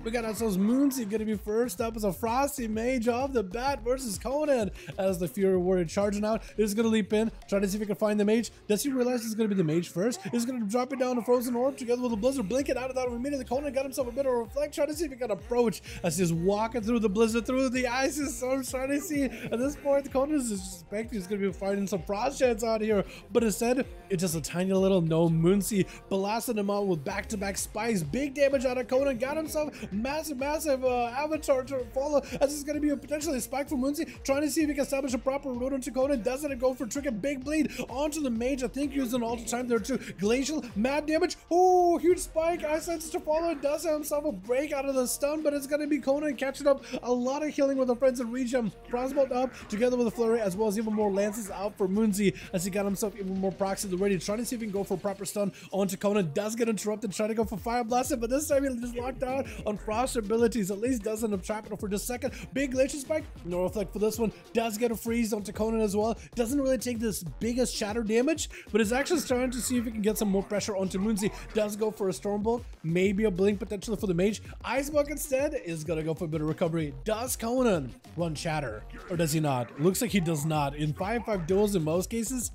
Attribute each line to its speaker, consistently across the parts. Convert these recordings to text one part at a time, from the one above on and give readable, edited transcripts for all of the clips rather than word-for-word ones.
Speaker 1: We got ourselves Moonsy gonna be first up as a Frosty Mage off the bat versus Conan. As the Fury Warrior charging out, is gonna leap in, trying to see if he can find the Mage. Does he realize he's gonna be the Mage first? He's gonna drop it down the Frozen Orb together with the Blizzard, blinking out of that immediately. Conan got himself a bit of a reflect, trying to see if he can approach as he's walking through the Blizzard, through the Ice Storm, trying to see. At this point, Conan is suspecting he's gonna be finding some frost chance out here, but instead, it's just a tiny little gnome Moonsy blasting him out with back-to-back spikes. Big damage out of Conan, got himself massive avatar to follow, as it's going to be a potentially a spike for Moonsy, trying to see if he can establish a proper route onto Conan. Doesn't go for trick, a big bleed onto the Mage. I think using all the time there too. Glacial, mad damage. Oh, huge spike. Ice Sense to follow. Does have himself a break out of the stun, but it's going to be Conan catching up. A lot of healing with the friends and regen. Crossbow up together with a flurry, as well as even more lances out for Moonsy, as he got himself even more procs to the ready, trying to see if he can go for a proper stun onto Conan. Does get interrupted, trying to go for Fire Blast, but this time he just locked out on frost abilities. At least doesn't have trap it for just a second. Big glacier spike, no reflect for this one. Does get a freeze onto Conan as well. Doesn't really take this biggest shatter damage, but is actually starting to see if he can get some more pressure onto Moonsy. Does go for a Stormbolt, maybe a blink potentially for the Mage. Ice Bucket instead is gonna go for a bit of recovery. Does Conan run shatter, or does he not? Looks like he does not. In 5v5 duels in most cases,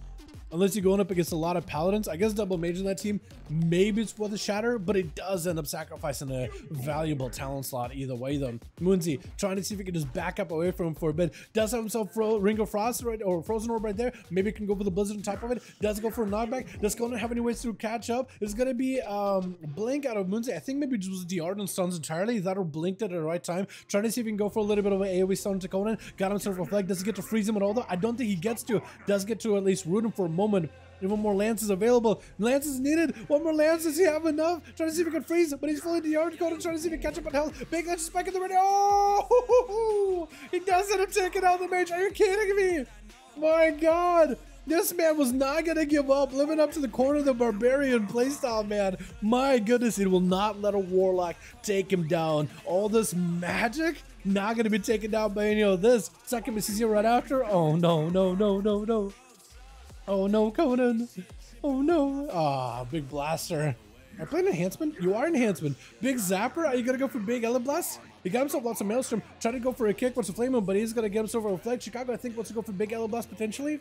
Speaker 1: unless you're going up against a lot of paladins, I guess double mage in that team, maybe it's for the shatter, but it does end up sacrificing a valuable talent slot either way though. Moonsy trying to see if he can just back up away from him for a bit. Does have himself Ring of Frost right, or Frozen Orb right there. Maybe can go for the Blizzard on top of it. Does go for a knockback. Does Conan have any ways to catch up? It's gonna be blink out of Moonsy. I think maybe just the Ardent stuns entirely. That'll blinked at the right time. Trying to see if he can go for a little bit of an AoE stun to Conan. Got himself a reflect. Does he get to freeze him at all though? I don't think he gets to. Does get to at least root him for a moment. Even more lances available. Lances needed. One more lance. Does he have enough? Trying to see if he can freeze it, but he's fully DR'd. Conan trying to see if he can catch up on health. Big lance spike in the ready. Oh! He does end up taking out the Mage. Are you kidding me? My God. This man was not going to give up, living up to the corner of the Barbarian playstyle, man. My goodness, he will not let a Warlock take him down. All this magic, not going to be taken down by any of this. Second Mrs. here right after. Oh, no, no, no, no, no. Oh no, Conan. Oh no. Ah, big blaster. Are you playing enhancement? You are enhancement. Big zapper. Are you gonna go for big Ele Blast? He got himself lots of Maelstrom. Trying to go for a kick, wants to flame him, but he's gonna get himself a reflect. Chicago, I think, wants to go for big Ele Blast potentially.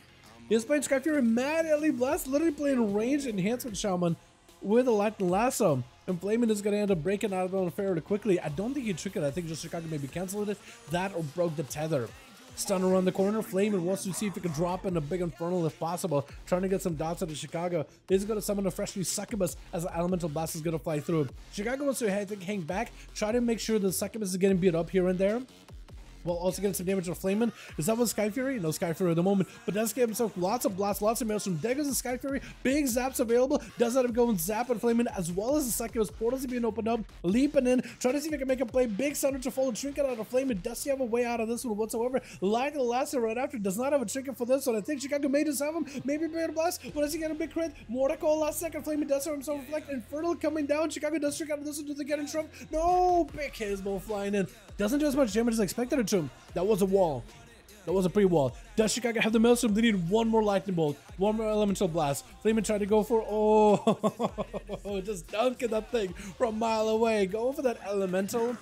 Speaker 1: He's playing Sky Fury, mad Ele Blast, literally playing ranged enhancement shaman with a lightning lasso. And Flamin is gonna end up breaking out of it fairly quickly. I don't think he tricked it. I think just Chicago maybe canceled it. That or broke the tether. Stun around the corner. Flamin wants to see if he can drop in a big infernal if possible. Trying to get some dots out of Chicago. He's going to summon a fresh new succubus as the elemental blast is going to fly through. Chicago wants to hang back. Try to make sure the succubus is getting beat up here and there, while also getting some damage to Flamin. Is that with Sky Fury? No Sky Fury at the moment, but does give himself lots of blasts, lots of Maelstrom. There goes the Sky Fury. Big zaps available. Does let him go and zap on Flamin, as well as the succubus. Portals are being opened up. Leaping in. Trying to see if he can make a play. Big Thunder to follow. Trinket out of Flamin. Does he have a way out of this one whatsoever? Like the last one right after. Does not have a trinket for this one. I think Chicago may just have him. Maybe a blast. But does he get a big crit? Mortical last second. Flamin does have himself reflect. Infernal coming down. Chicago does trick out of this one. Does it get in trouble? No! Big Hazel flying in. Doesn't do as much damage as expected it to him. That was a wall. That was a pre-wall. Does Chicago have the Maelstrom? They need one more Lightning Bolt. One more Elemental Blast. Flamin tried to go for... Oh, just dunking that thing from a mile away. Go for that Elemental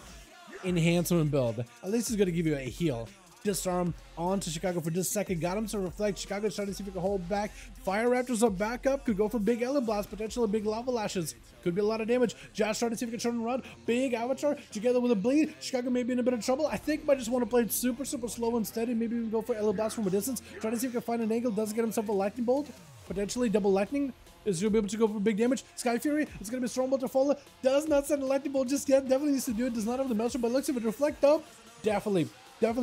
Speaker 1: Enhancement build. At least it's going to give you a heal. Disarm onto Chicago for just a second. Got him to reflect. Chicago's trying to see if he can hold back. Fire Raptors are back up. Could go for big Ele Blast. Potentially big Lava Lashes. Could be a lot of damage. Josh trying to see if he can turn around. Big Avatar together with a bleed. Chicago may be in a bit of trouble. I think might just want to play it super slow and steady. Maybe even go for Ele Blast from a distance. Trying to see if he can find an angle. Does get himself a Lightning Bolt. Potentially double Lightning. Is he be able to go for big damage? Sky Fury. It's going to be a Stormbolt to follow. Does not send a Lightning Bolt just yet. Definitely needs to do it. Does not have the Maelstrom, but looks if it reflect up. Definitely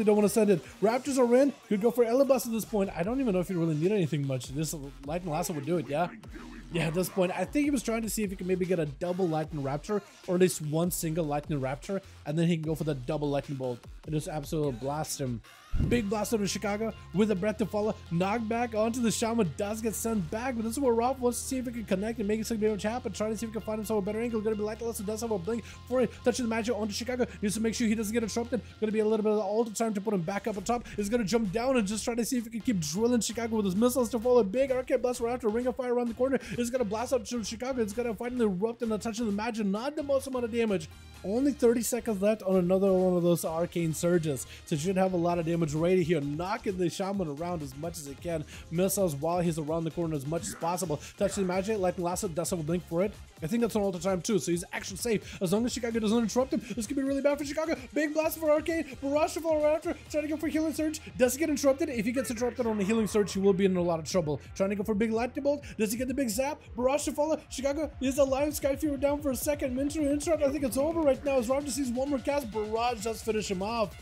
Speaker 1: don't want to send it. Raptors are in. Could go for Ele Blast at this point. I don't even know if you really need anything much. This Lightning Lasso would do it, yeah? Yeah, at this point, I think he was trying to see if he could maybe get a double Lightning Raptor, or at least one single Lightning Raptor, and then he can go for the double Lightning Bolt and just absolutely blast him. Big blast over Chicago with a breath to follow. Knockback onto the Shaman. Does get sent back, but this is where Rob wants to see if he can connect and make some damage happen. Trying to see if he can find himself a better angle. Going to be Lightless, so does have a blink for it. Touching the magic onto Chicago. Needs to make sure he doesn't get interrupted. Going to be a little bit of all the time to put him back up on top. He's going to jump down and just try to see if he can keep drilling Chicago with his missiles to follow. Big arcade blast right after a ring of fire around the corner. He's going to blast up to Chicago. It's going to finally erupt and touching the magic. Not the most amount of damage. Only 30 seconds left on another one of those arcane surges. So should have a lot of damage ready here, knocking the shaman around as much as it can. Missiles while he's around the corner as much as possible. Touching magic, lightning lasso, does have a blink for it. I think that's on all the time too, so he's actually safe. As long as Chicago doesn't interrupt him, this could be really bad for Chicago. Big blast for arcane, barrage to follow right after, trying to go for healing surge. Does he get interrupted? If he gets interrupted on the healing surge, he will be in a lot of trouble. Trying to go for big lightning bolt. Does he get the big zap? Barrage to follow. Chicago is alive. Sky Fever down for a second. Minter interrupt. I think it's over right now. As Rob just sees one more cast. Barrage does finish him off.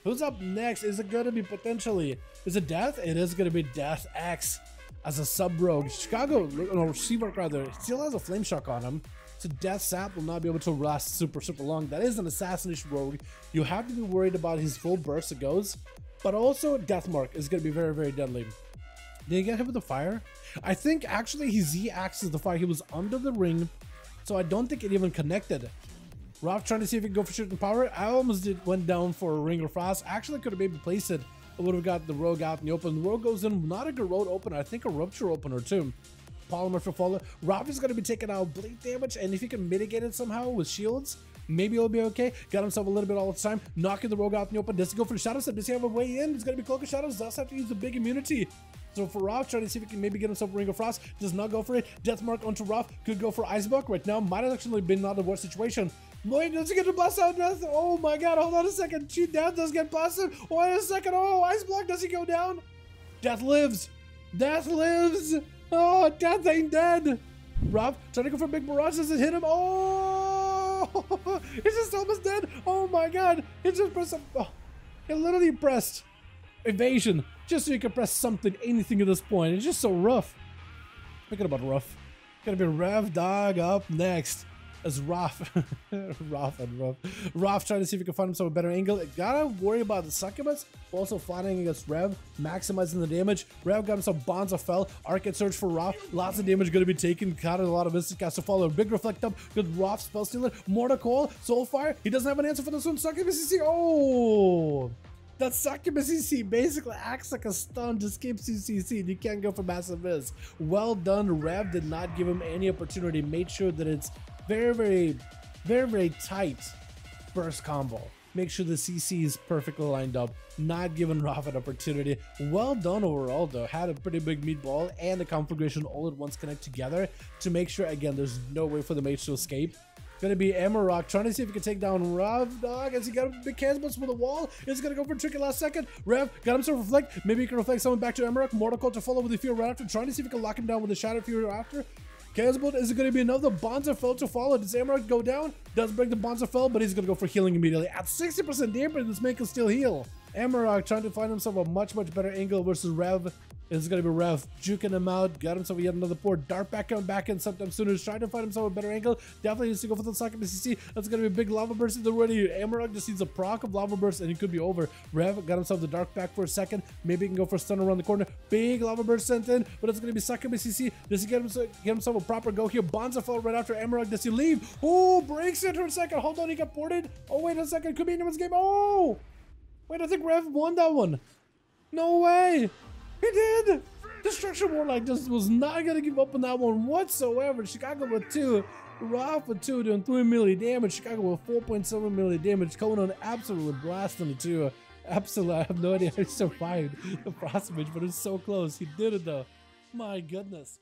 Speaker 1: Who's up next? Is it going to be potentially? Is it Death? It is going to be Death X as a sub rogue. Chicago, no, Seawork rather, still has a flame shock on him. So Death Sap will not be able to last super long. That is an Assassination rogue. You have to be worried about his full burst it goes. But also Death Mark is going to be very deadly. Did he get hit with the fire? I think actually he Z-axes the fire. He was under the ring, so I don't think it even connected. Rob trying to see if he can go for shooting power. I almost went down for a ring or frost. Actually could have maybe placed it. I would have got the rogue out in the open. The rogue goes in, not a garrote opener, I think a rupture opener too. Polymer for follow. Rob is going to be taking out bleed damage, and if he can mitigate it somehow with shields, maybe it'll be okay. Got himself a little bit all the time. Knocking the rogue out in the open. Does he go for the shadow step? Does he have a way in? He's going to be cloak of shadows. Does have to use the big immunity. So for Rob, trying to see if he can maybe get himself a Ring of Frost. Does not go for it. Death Mark onto Rob. Could go for Iceblock right now. Might have actually been not the worst situation. Wait, does he get to blast out Death? Oh my god, hold on a second. Death does get blasted. Wait a second. Oh, Iceblock, does he go down? Death lives. Death lives. Oh, Death ain't dead. Rob trying to go for a big barrage. Does it hit him? Oh, he's just almost dead. Oh my god. He just pressed. Oh, he literally pressed evasion just so you can press something, anything at this point. It's just so rough. Thinking about rough. Gonna be Rev Dog up next. As Roth trying to see if he can find himself a better angle. Gotta worry about the succubus, also fighting against Rev, maximizing the damage. Rev got himself Bonds of Fell, Arcade Surge for Roth, lots of damage gonna be taken, got a lot of instant cast to follow. Big Reflect up, good Roth Spell Stealer, Mortar Coil, Soulfire, he doesn't have an answer for this one. Succubus CC, oh! That Succubus CC basically acts like a stun to skip CC, and you can't go for Massive Miss. Well done, Rev did not give him any opportunity, made sure that it's very tight burst combo. Make sure the CC is perfectly lined up, not giving Roth an opportunity. Well done overall though, had a pretty big meatball and the conflagration all at once connect together to make sure, again, there's no way for the mage to escape. Gonna be Amarok trying to see if he can take down Rev Dog as he got a big cannons with the wall. He's gonna go for a tricky last second. Rev got himself reflect. Maybe he can reflect someone back to Amarok. Mortal Coil to follow with the Fear right after, trying to see if he can lock him down with the Shadow Fury after. Casbolt, is it going to be another Bonds of Fell to follow? Does Amarok go down? Does break the Bonds of Fell, but he's going to go for healing immediately. At 60% damage, this man can still heal. Amarok trying to find himself a much better angle versus Rev. It's going to be Rev juking him out. Got himself yet another port. Dark coming back in sometime soon. He's trying to find himself a better angle. Definitely needs to go for the second CC. That's going to be a big Lava Burst in the ready. Amarok just needs a proc of Lava Burst and he could be over. Rev got himself the Dark back for a second. Maybe he can go for a stun around the corner. Big Lava Burst sent in, but it's going to be second CC. Does he get himself a proper go here? Bonds of Fall right after Amarok. Does he leave? Oh, breaks it for a second. Hold on, he got ported. Oh, wait a second. Could be anyone's game. Oh! Wait, I think Rev won that one. No way! He did! Destruction Warlock just was not going to give up on that one whatsoever. Chicago with 2. Roth with 2 doing 3 million damage. Chicago with 4.7 million damage. Conan absolutely blasting the 2. Absolutely, I have no idea how he survived the Frost Mage, but it's so close. He did it though. My goodness.